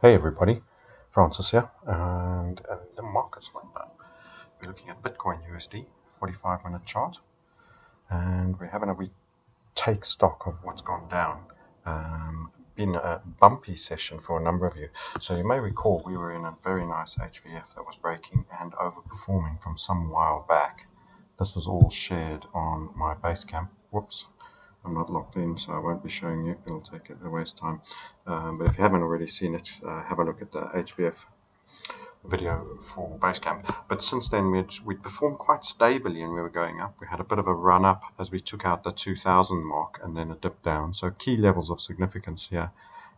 Hey everybody, Francis here, and the market's like that. We're looking at Bitcoin USD 45-minute chart, and we're having a wee take stock of what's gone down. Been a bumpy session for a number of you. So you may recall we were in a very nice HVF that was breaking and overperforming from some while back. This was all shared on my Basecamp. Whoops. I'm not logged in, so I won't be showing you. It'll take a waste time. But if you haven't already seen it, have a look at the HVF video for Basecamp. But since then, we'd performed quite stably and we were going up. We had a bit of a run up as we took out the 2000 mark and then a dip down. So key levels of significance here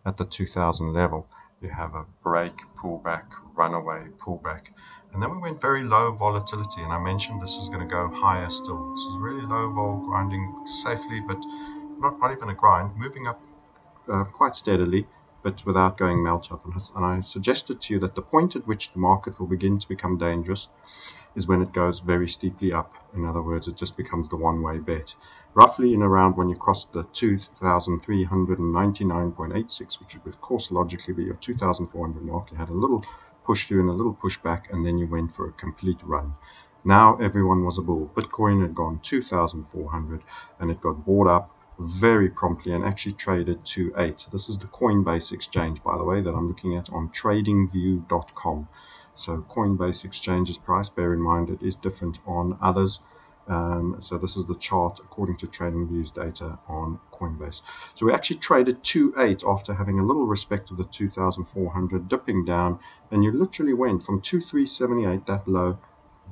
at the 2000 level. You have a break, pullback, runaway, pullback. And then we went very low volatility, and I mentioned this is going to go higher still. This is really low vol, grinding safely, but not even a grind, moving up quite steadily, but without going melt up. And I suggested to you that the point at which the market will begin to become dangerous is when it goes very steeply up. In other words, it just becomes the one-way bet. Roughly in around when you cross the 2,399.86, which would of course logically be your 2,400 mark, you had a little push through and a little push back, and then you went for a complete run. Now everyone was a bull. Bitcoin had gone 2,400 and it got bought up very promptly and actually traded to 8. This is the Coinbase exchange, by the way, that I'm looking at on tradingview.com. So Coinbase exchange's price, bear in mind it is different on others. So this is the chart according to TradingView's data on Coinbase. So we actually traded 2.8 after having a little respect of the 2,400, dipping down, and you literally went from 2,378, that low,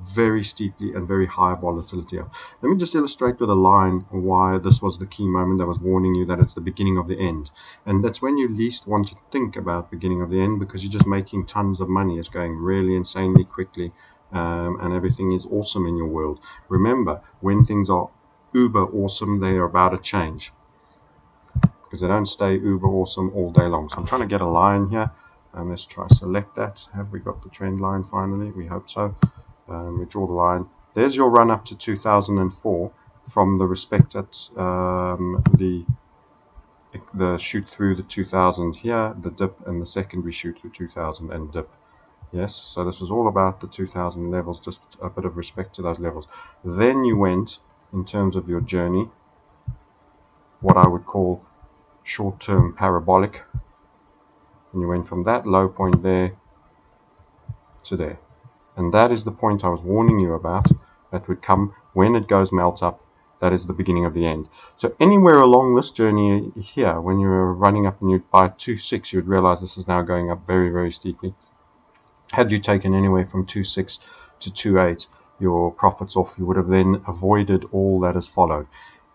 very steeply and very high volatility up. Let me just illustrate with a line why this was the key moment that was warning you that it's the beginning of the end. And that's when you least want to think about beginning of the end, because you're just making tons of money. It's going really insanely quickly. And everything is awesome in your world. Remember, when things are uber awesome, they are about to change, because they don't stay uber awesome all day long. So I'm trying to get a line here. Let's try select that. Have we got the trend line finally? We hope so. We draw the line. There's your run up to 2004 from the respect at the shoot through the 2000 here, the dip, and the secondary shoot through 2000 and dip. Yes, so this was all about the 2000 levels, just a bit of respect to those levels. Then you went, in terms of your journey, what I would call short-term parabolic, and you went from that low point there to there. And that is the point I was warning you about, that would come when it goes melt up. That is the beginning of the end. So anywhere along this journey here, when you were running up and you'd buy 2.6, you would realize this is now going up very, very steeply. Had you taken anywhere from 2.6 to 2.8 your profits off, you would have then avoided all that has followed.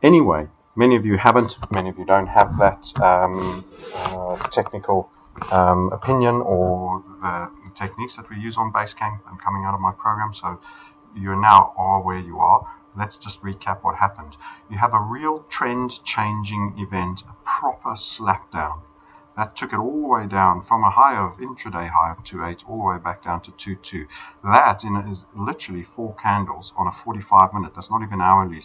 Anyway, many of you haven't, many of you don't have that technical opinion or the techniques that we use on Basecamp and coming out of my program, so you now are where you are. Let's just recap what happened. You have a real trend changing event, a proper slapdown. That took it all the way down from a high of intraday high of 2.8 all the way back down to 2.2. That is literally 4 candles on a 45-minute. That's not even hourly,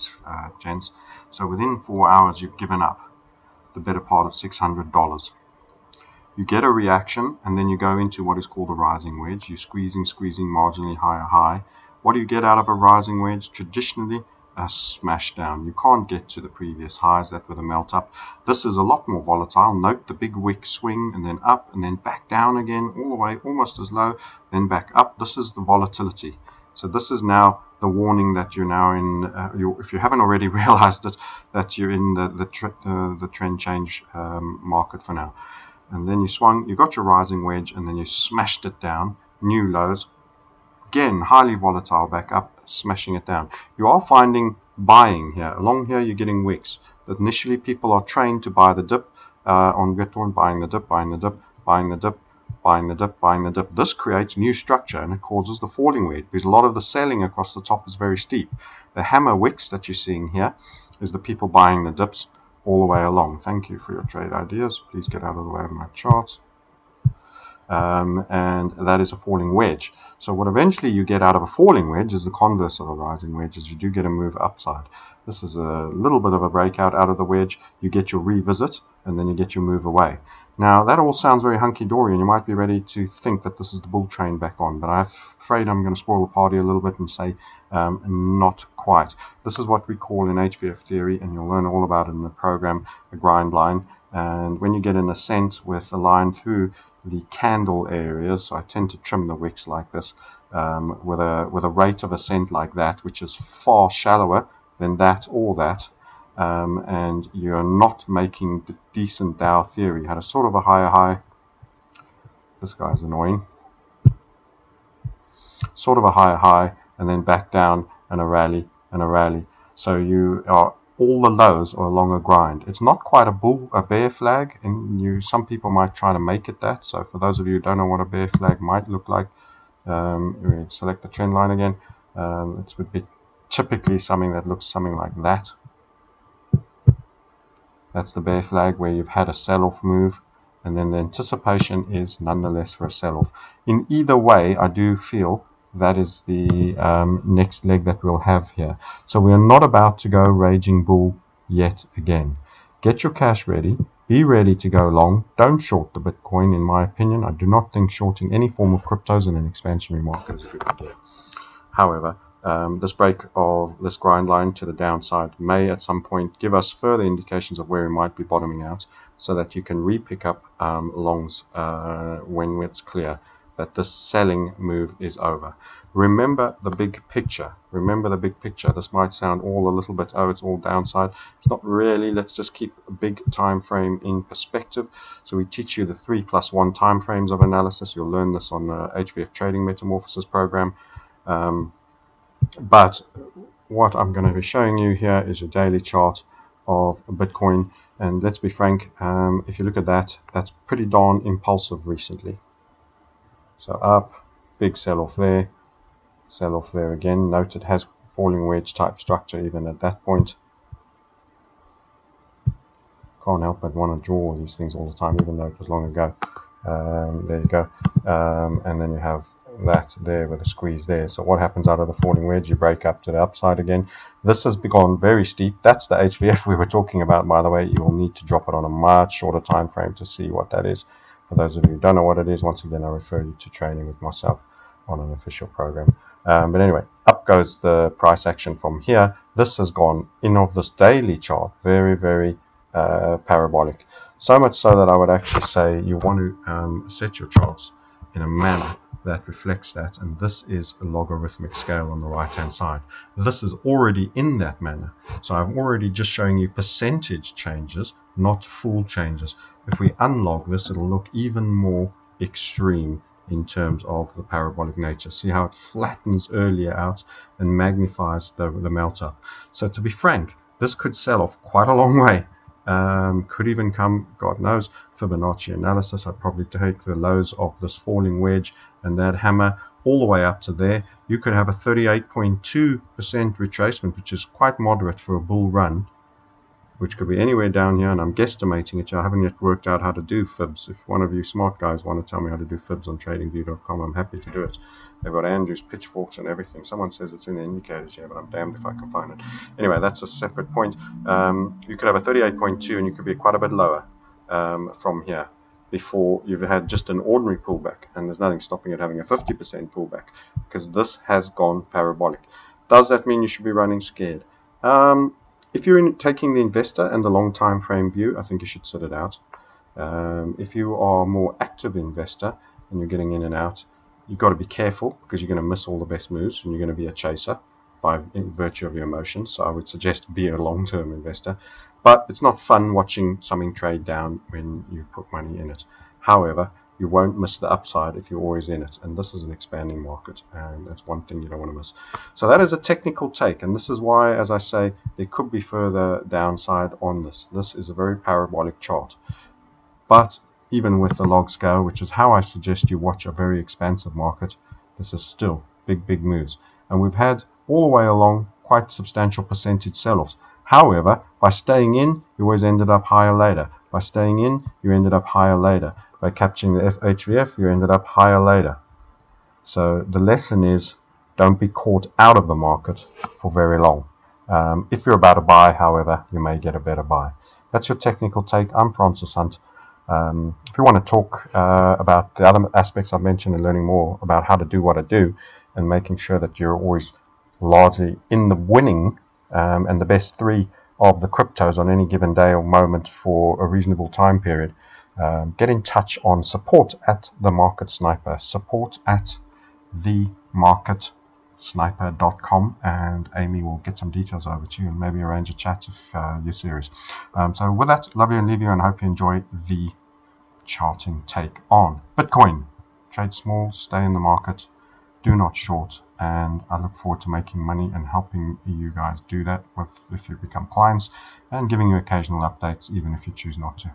gents. So within 4 hours, you've given up the better part of $600. You get a reaction, and then you go into what is called a rising wedge. You're squeezing, marginally higher high. What do you get out of a rising wedge? Traditionally, a smash down. You can't get to the previous highs, that with a melt up. This is a lot more volatile. Note the big wick swing and then up and then back down again, all the way almost as low, then back up. This is the volatility. So this is now the warning that you're now in, if you haven't already realized it, that you're in the trend change market for now. And then you swung, you got your rising wedge, and then you smashed it down, new lows. Again, highly volatile, back up, smashing it down. You are finding buying here. Along here, you're getting wicks. That initially, people are trained to buy the dip on Bitcoin, buying the dip, buying the dip, buying the dip, buying the dip, buying the dip. This creates new structure, and it causes the falling wedge, because a lot of the selling across the top is very steep. The hammer wicks that you're seeing here is the people buying the dips all the way along. Thank you for your trade ideas. Please get out of the way of my charts. And that is a falling wedge. So what eventually you get out of a falling wedge is the converse of a rising wedge, is you do get a move upside. This is a little bit of a breakout out of the wedge. You get your revisit, and then you get your move away. Now, that all sounds very hunky-dory, and you might be ready to think that this is the bull train back on, but I'm afraid I'm going to spoil the party a little bit and say not quite. This is what we call in HVF theory, and you'll learn all about it in the program, a grind line. And when you get an ascent with a line through the candle areas, so I tend to trim the wicks like this, with a rate of ascent like that, which is far shallower than that or that, and you're not making the decent Dow theory. You had a sort of a higher high. This guy's annoying. Sort of a higher high, and then back down, and a rally, and a rally. So you are, all the lows are along a grind. It's not quite a bear flag, and some people might try to make it that. So for those of you who don't know what a bear flag might look like, we select the trend line again. It would be typically something that looks something like that. That's the bear flag, where you've had a sell-off move, and then the anticipation is nonetheless for a sell-off. In either way, I do feel that is the next leg that we'll have here. So we are not about to go raging bull yet again. Get your cash ready. Be ready to go long. Don't short the Bitcoin, in my opinion. I do not think shorting any form of cryptos in an expansionary market is a good idea. However, this break of this grind line to the downside may at some point give us further indications of where we might be bottoming out, so that you can re-pick up longs when it's clear that this selling move is over. Remember the big picture. Remember the big picture. This might sound all a little bit, oh, it's all downside. It's not really. Let's just keep a big time frame in perspective. So we teach you the 3+1 time frames of analysis. You'll learn this on the HVF Trading Metamorphosis program. But what I'm going to be showing you here is your daily chart of Bitcoin. And let's be frank, if you look at that, that's pretty darn impulsive recently. So up, big sell-off there again. Note it has falling wedge type structure even at that point. Can't help but want to draw these things all the time, even though it was long ago. There you go. And then you have that there with a squeeze there. So what happens out of the falling wedge? You break up to the upside again. This has gone very steep. That's the HVF we were talking about, by the way. You will need to drop it on a much shorter time frame to see what that is. For those of you who don't know what it is, once again, I refer you to training with myself on an official program. But anyway, up goes the price action from here. This has gone in of this daily chart very, very parabolic. So much so that I would actually say you want to set your charts in a manner that reflects that, and this is a logarithmic scale on the right hand side. This is already in that manner, so I'm already just showing you percentage changes, not full changes. If we unlog this, it'll look even more extreme in terms of the parabolic nature. See how it flattens earlier out and magnifies the melt up. So to be frank, this could sell off quite a long way. Could even come, God knows, Fibonacci analysis. I'd probably take the lows of this falling wedge and that hammer all the way up to there. You could have a 38.2% retracement, which is quite moderate for a bull run, which could be anywhere down here, and I'm guesstimating it. I haven't yet worked out how to do fibs. If one of you smart guys want to tell me how to do fibs on tradingview.com, I'm happy to do it. They've got Andrew's pitchforks and everything. Someone says it's in the indicators here, but I'm damned if I can find it. Anyway, that's a separate point. You could have a 38.2 and you could be quite a bit lower from here before you've had just an ordinary pullback, and there's nothing stopping it having a 50% pullback, because this has gone parabolic. Does that mean you should be running scared? If you're taking the investor and the long time frame view, I think you should sit it out. If you are a more active investor and you're getting in and out, you've got to be careful, because you're going to miss all the best moves and you're going to be a chaser by virtue of your emotions. So I would suggest be a long-term investor. But it's not fun watching something trade down when you put money in it. However, you won't miss the upside if you're always in it. And this is an expanding market, and that's one thing you don't want to miss. So that is a technical take, and this is why, as I say, there could be further downside on this. This is a very parabolic chart. But even with the log scale, which is how I suggest you watch a very expansive market, this is still big moves. And we've had all the way along quite substantial percentage sell-offs. However, by staying in, you always ended up higher later. By staying in, you ended up higher later. By capturing the HVF, you ended up higher later. So the lesson is, don't be caught out of the market for very long. If you're about to buy, however, you may get a better buy. That's your technical take. I'm Francis Hunt. If you want to talk about the other aspects I've mentioned and learning more about how to do what I do and making sure that you're always largely in the winning and the best three of the cryptos on any given day or moment for a reasonable time period, get in touch on support at the Market Sniper, support at themarketsniper.com, and Amy will get some details over to you and maybe arrange a chat if you're serious. So with that, love you and leave you, and hope you enjoy the charting take on Bitcoin. Trade small, stay in the market, do not short, and I look forward to making money and helping you guys do that if you become clients, and giving you occasional updates even if you choose not to.